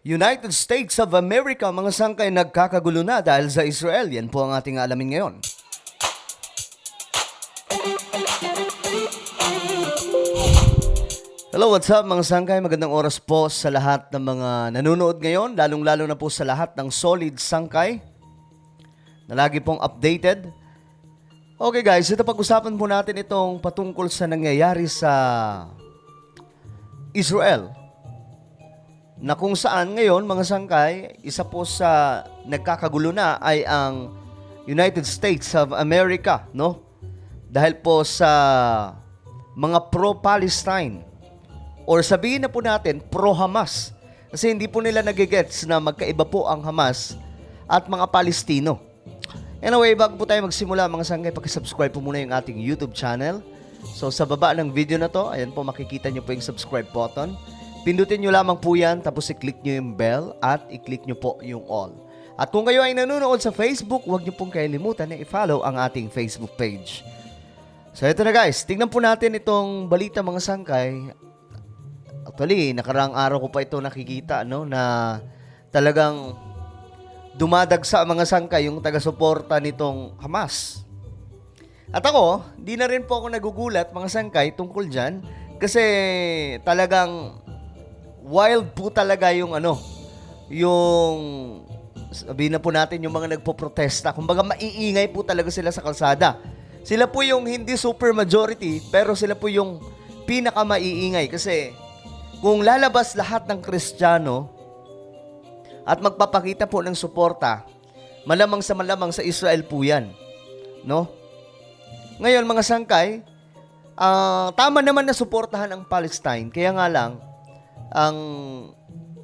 United States of America, mga sangkay nagkakagulo na dahil sa Israel. Yan po ang ating alamin ngayon. Hello, what's up mga sangkay? Magandang oras po sa lahat ng mga nanonood ngayon, lalong-lalo na po sa lahat ng solid sangkay na lagi pong updated. Okay guys, ito pag-usapan po natin itong patungkol sa nangyayari sa Israel. Na kung saan ngayon mga sangkay, isa po sa nagkakagulo na ay ang United States of America, no? Dahil po sa mga pro-Palestine or sabihin na po natin pro-Hamas. Kasi hindi po nila nagigets na magkaiba po ang Hamas at mga Palestino. Anyway, bago po tayo magsimula mga sangkay, pakisubscribe po muna yung ating YouTube channel. So sa baba ng video na to, ayan po makikita nyo po yung subscribe button. Pindutin nyo lamang po yan, tapos i-click nyo yung bell at i-click nyo po yung all. At kung kayo ay nanonood sa Facebook, huwag nyo pong kalimutan na i-follow ang ating Facebook page. So ito na guys, tingnan po natin itong balita mga sangkay. Actually, nakaraang araw ko pa ito nakikita, no, na talagang dumadagsa mga sangkay yung taga-suporta nitong Hamas. At ako, di na rin po ako nagugulat mga sangkay tungkol dyan kasi talagang wild po talaga yung yung sabihin na po natin yung mga nagpo-protesta. Kumbaga maiingay po talaga sila sa kalsada. Sila po yung hindi super majority pero sila po yung pinaka-maiingay kasi kung lalabas lahat ng Kristiyano at magpapakita po ng suporta, malamang sa Israel po yan. No? Ngayon mga sangkay, tama naman na suportahan ang Palestine. Kaya nga lang, ang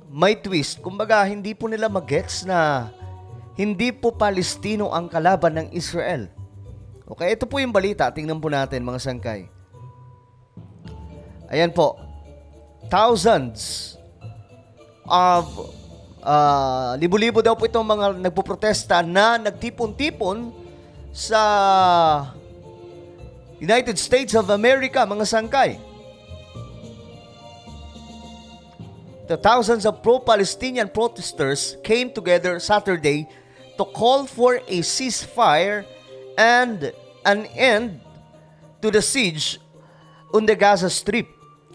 may twist, kumbaga hindi po nila magets na hindi po Palestino ang kalaban ng Israel. Okay, ito po yung balita. Tingnan po natin mga sangkay. Ayan po. Thousands of libo-libo daw po itong mga nagpoprotesta na nagtipon-tipon sa United States of America, mga sangkay. The thousands of pro-Palestinian protesters came together Saturday to call for a ceasefire and an end to the siege on the Gaza Strip.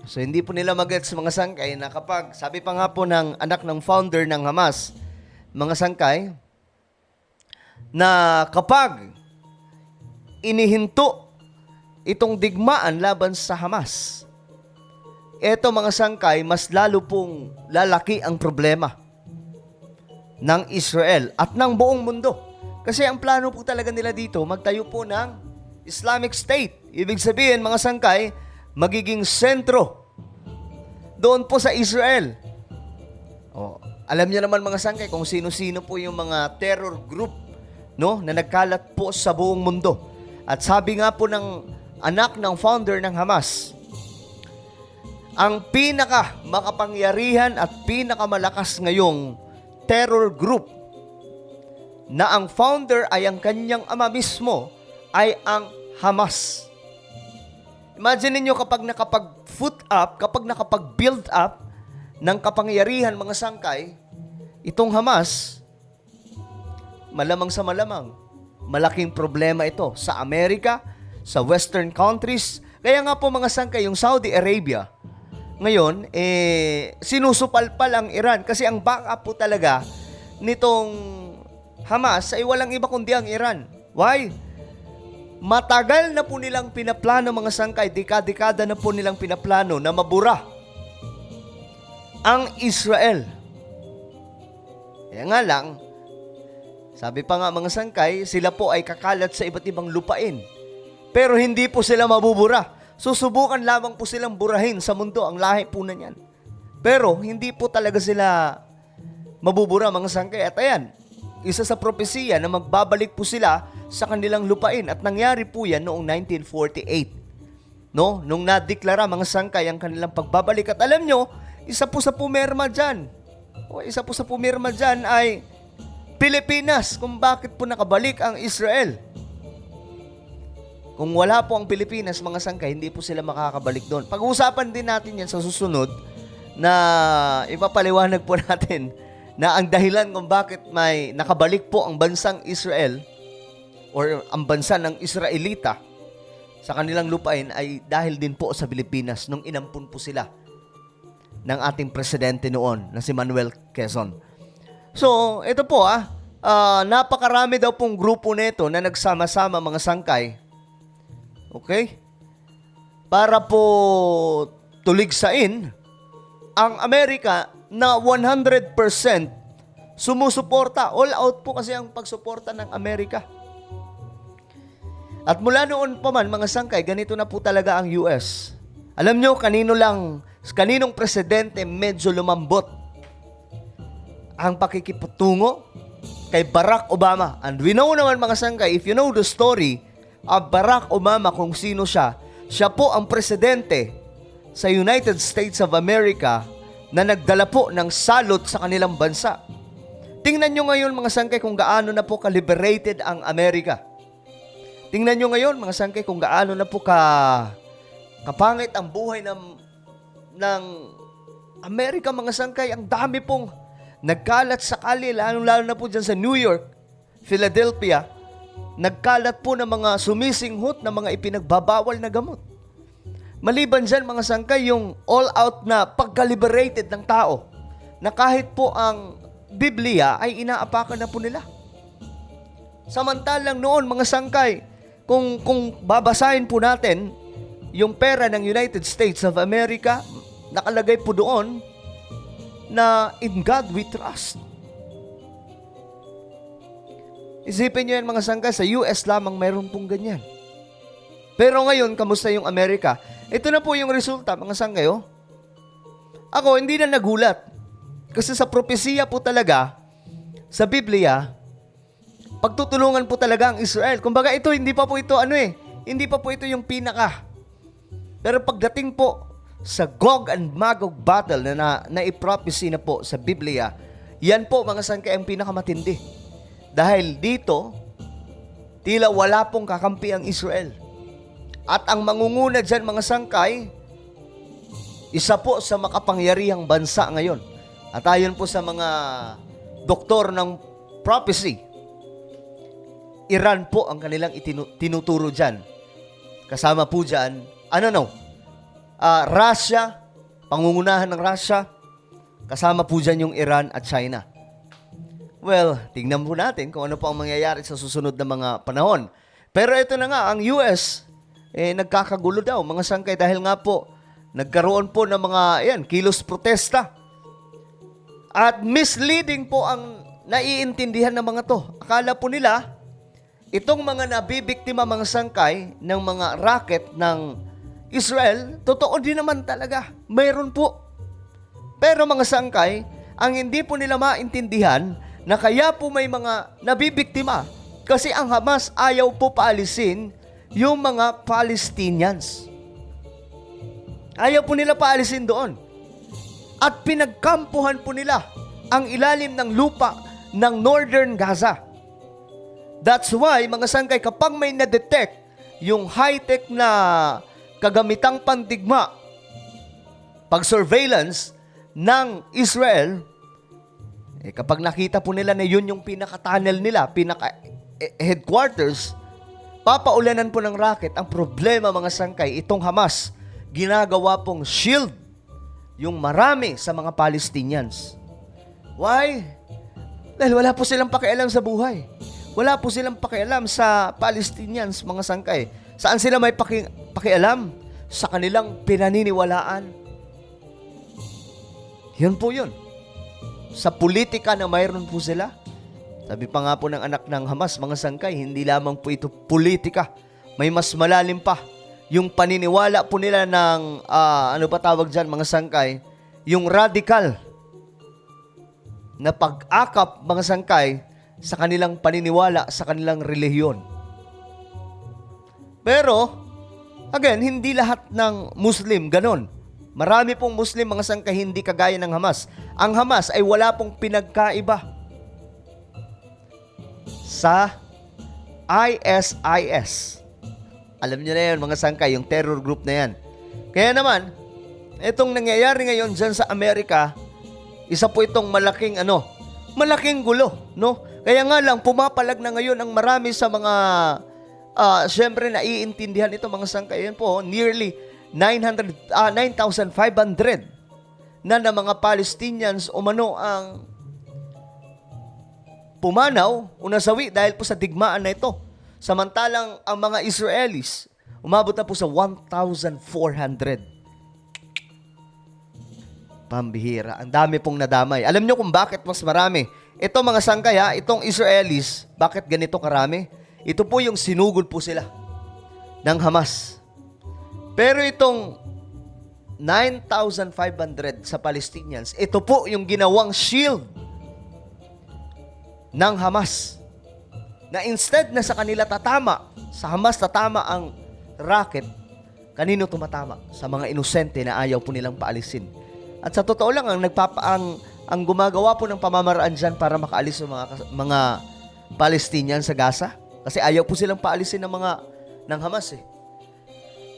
So hindi po nila magets mga sangkay na kapag, sabi pa nga po ng anak ng founder ng Hamas, mga sangkay, na kapag inihinto itong digmaan laban sa Hamas, eto mga sangkay, mas lalo pong lalaki ang problema ng Israel at ng buong mundo. Kasi ang plano po talaga nila dito, magtayo po ng Islamic State. Ibig sabihin mga sangkay, magiging sentro doon po sa Israel. Alam niyo naman mga sangkay kung sino-sino po yung mga terror group, no, na nagkalat po sa buong mundo. At sabi nga po ng anak ng founder ng Hamas, ang pinaka makapangyarihan at pinakamalakas ngayong terror group na ang founder ay ang kanyang ama mismo ay ang Hamas. Imagine niyo kapag nakapag-foot up, kapag nakapag-build up ng kapangyarihan mga sangkay, itong Hamas, malamang sa malamang, malaking problema ito sa Amerika, sa Western countries. Kaya nga po mga sangkay, yung Saudi Arabia, ngayon, sinusupalpal ang Iran kasi ang backup po talaga nitong Hamas ay walang iba kundi ang Iran. Why? Matagal na po nilang pinaplano mga sangkay, dekada na po nilang pinaplano na mabura ang Israel. Kaya nga lang, sabi pa nga mga sangkay, sila po ay kakalat sa iba't ibang lupain. Pero hindi po sila mabubura. Susubukan lamang po silang burahin sa mundo ang lahi po na yan. Pero hindi po talaga sila mabubura mga sangkay. At ayan, isa sa propesiya na magbabalik po sila sa kanilang lupain. At nangyari po yan noong 1948. No? Nung nadeklara mga sangkay ang kanilang pagbabalik. At alam nyo, isa po sa pumirma dyan. Isa po sa pumirma dyan ay Pilipinas kung bakit po nakabalik ang Israel. Kung wala po ang Pilipinas, mga sangkay, hindi po sila makakabalik doon. Pag-uusapan din natin yan sa susunod na ipapaliwanag po natin na ang dahilan kung bakit may nakabalik po ang bansang Israel or ang bansa ng Israelita sa kanilang lupain ay dahil din po sa Pilipinas nung inampun po sila ng ating presidente noon na si Manuel Quezon. So, ito po napakarami daw pong grupo nito na nagsama-sama mga sangkay. Okay? Para po tuligsain ang Amerika na 100% sumusuporta. All out po kasi ang pagsuporta ng Amerika. At mula noon pa man, mga sangkay, ganito na po talaga ang US. Alam nyo, kaninong presidente medyo lumambot ang pakikipatungo? Kay Barack Obama. And we know naman, mga sangkay, if you know the story of Barack Obama, kung sino siya, siya po ang presidente sa United States of America na nagdala po ng salot sa kanilang bansa. Tingnan nyo ngayon, mga sangkay, kung gaano na po ka-liberated ang Amerika. Tingnan nyo ngayon, mga sangkay, kung gaano na po kapangit ang buhay ng Amerika, mga sangkay. Ang dami pong nagkalat sa kali, lalo na po dyan sa New York, Philadelphia, nagkalat po ng mga sumisinghot na mga ipinagbabawal na gamot. Maliban dyan, mga sangkay, yung all-out na pagka-liberated ng tao na kahit po ang Biblia ay inaapakan na po nila. Samantalang noon, mga sangkay, kung babasahin po natin yung pera ng United States of America, nakalagay po doon na in God we trust. Isipin nyo yan, mga sangkay, sa US lamang mayroon pong ganyan. Pero ngayon, kamusta yung Amerika? Ito na po yung resulta, mga sangkay. Ako, hindi na nagulat. Kasi sa propesiya po talaga, sa Biblia, pagtutulungan po talaga ang Israel. Kumbaga ito, hindi pa po ito hindi pa po ito yung pinaka. Pero pagdating po sa Gog and Magog battle na i-prophecy na po sa Biblia, yan po, mga sangkay, ang pinakamatindi. Dahil dito, tila wala pong kakampi ang Israel. At ang mangunguna dyan, mga sangkay, isa po sa makapangyarihang bansa ngayon. At ayon po sa mga doktor ng prophecy, Iran po ang kanilang tinuturo dyan. Kasama po dyan, Russia, pangungunahan ng Russia, kasama po dyan yung Iran at China. Well, tingnan po natin kung ano po ang mangyayari sa susunod na mga panahon. Pero ito na nga, ang US, nagkakagulo daw, mga sangkay, dahil nga po, nagkaroon po ng mga, kilos protesta. At misleading po ang naiintindihan ng mga to. Akala po nila, itong mga nabibiktima, mga sangkay, ng mga racket ng Israel, totoo din naman talaga. Mayroon po. Pero mga sangkay, ang hindi po nila maintindihan na kaya po may mga nabibiktima kasi ang Hamas ayaw po paalisin yung mga Palestinians. Ayaw po nila paalisin doon. At pinagkampuhan po nila ang ilalim ng lupa ng Northern Gaza. That's why, mga sangkay, kapag may na-detect yung high-tech na kagamitang pandigma, pag-surveillance ng Israel, kapag nakita po nila na yun yung pinaka-tunnel nila, pinaka-headquarters, papaulanan po ng rocket. Ang problema, mga sangkay, itong Hamas, ginagawa pong shield yung marami sa mga Palestinians. Why? Dahil wala po silang pakialam sa buhay. Wala po silang pakialam sa Palestinians, mga sangkay. Saan sila may pakialam? Sa kanilang pinaniniwalaan. Yun po yun. Sa politika na mayroon po sila. Sabi pa nga po ng anak ng Hamas, mga sangkay, hindi lamang po ito politika. May mas malalim pa. Yung paniniwala po nila ng, tawag dyan, mga sangkay, yung radical na pag-akap, mga sangkay, sa kanilang paniniwala, sa kanilang relihiyon. Pero, again, hindi lahat ng Muslim ganon. Marami pong Muslim, mga sangkay, hindi kagaya ng Hamas. Ang Hamas ay wala pong pinagkaiba sa ISIS. Alam niyo na yan, mga sangkay, yung terror group na yan. Kaya naman, Itong nangyayari ngayon dyan sa Amerika, isa po itong malaking gulo, no? Kaya nga lang, pumapalag na ngayon ang marami sa mga, syempre naiintindihan ito mga sangkay. Yan po, nearly 9,500 na mga Palestinians umano ang pumanaw o nasawi dahil po sa digmaan na ito. Samantalang ang mga Israelis, umabot na po sa 1,400. Pambihira. Ang dami pong nadamay. Alam nyo kung bakit mas marami? Ito mga sangkay itong Israelis, bakit ganito karami? Ito po yung sinugod po sila ng Hamas. Pero itong 9,500 sa Palestinians, ito po yung ginawang shield ng Hamas. Na instead na sa kanila tatama, sa Hamas tatama ang rocket, kanino tumatama? Sa mga inosente na ayaw po nilang paalisin. At sa totoo lang, ang gumagawa po ng pamamaraan dyan para makaalis yung mga Palestinian sa Gaza. Kasi ayaw po silang paalisin ng Hamas eh.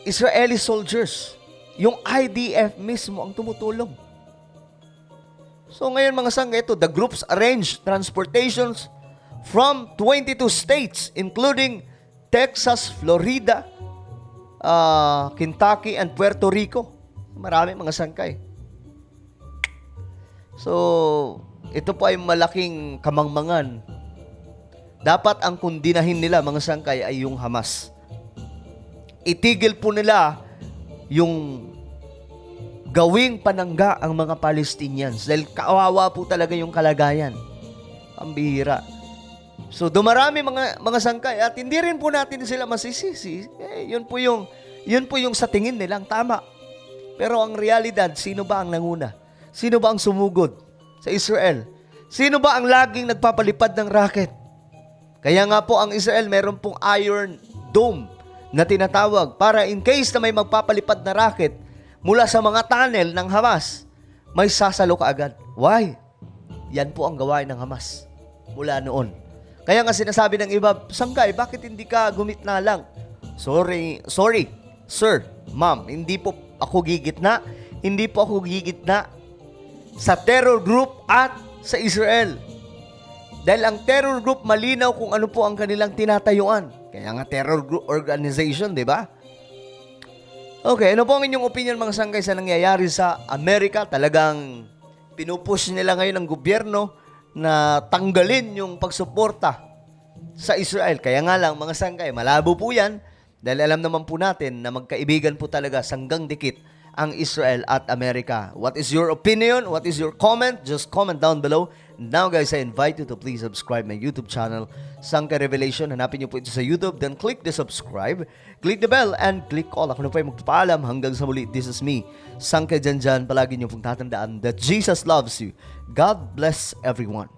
Israeli soldiers, yung IDF mismo ang tumutulong. So ngayon mga sangga, ito, the groups arrange transportations from 22 states including Texas, Florida, Kentucky, and Puerto Rico. Marami mga sangkay. So, ito po ay malaking kamangmangan. Dapat ang kundinahin nila, mga sangkay, ay yung Hamas. Itigil po nila yung gawing panangga ang mga Palestinians dahil kawawa po talaga yung kalagayan. Ang bihira. So, dumarami mga sangkay at hindi rin po natin sila masisisi. Yun po yung sa tingin nilang tama. Pero ang realidad, sino ba ang nanguna? Sino ba ang sumugod sa Israel? Sino ba ang laging nagpapalipad ng rocket? Kaya nga po ang Israel meron pong Iron Dome na tinatawag para in case na may magpapalipad na rocket mula sa mga tunnel ng Hamas, may sasalo ka agad. Why? Yan po ang gawain ng Hamas mula noon. Kaya nga sinasabi ng iba, Sangkay, bakit hindi ka gumitna lang? Sorry, sir, ma'am, hindi po ako gigitna sa terror group at sa Israel. Dahil ang terror group malinaw kung ano po ang kanilang tinatayuan. Kaya nga terror group organization, di ba? Okay, ano po ang inyong opinion mga sangkay sa nangyayari sa Amerika? Talagang pinupush nila ngayon ng gobyerno na tanggalin yung pagsuporta sa Israel. Kaya nga lang mga sangkay, malabo po yan dahil alam naman po natin na magkaibigan po talaga sanggang dikit ang Israel at Amerika. What is your opinion? What is your comment? Just comment down below. Now guys, I invite you to please subscribe my YouTube channel, Sangkay Revelation. Hanapin niyo po ito sa YouTube. Then click the subscribe, click the bell, and click all. Ako na po ay magpapaalam. Hanggang sa muli, this is me, Sangkay Janjan. Palagi niyo pong tatandaan that Jesus loves you. God bless everyone.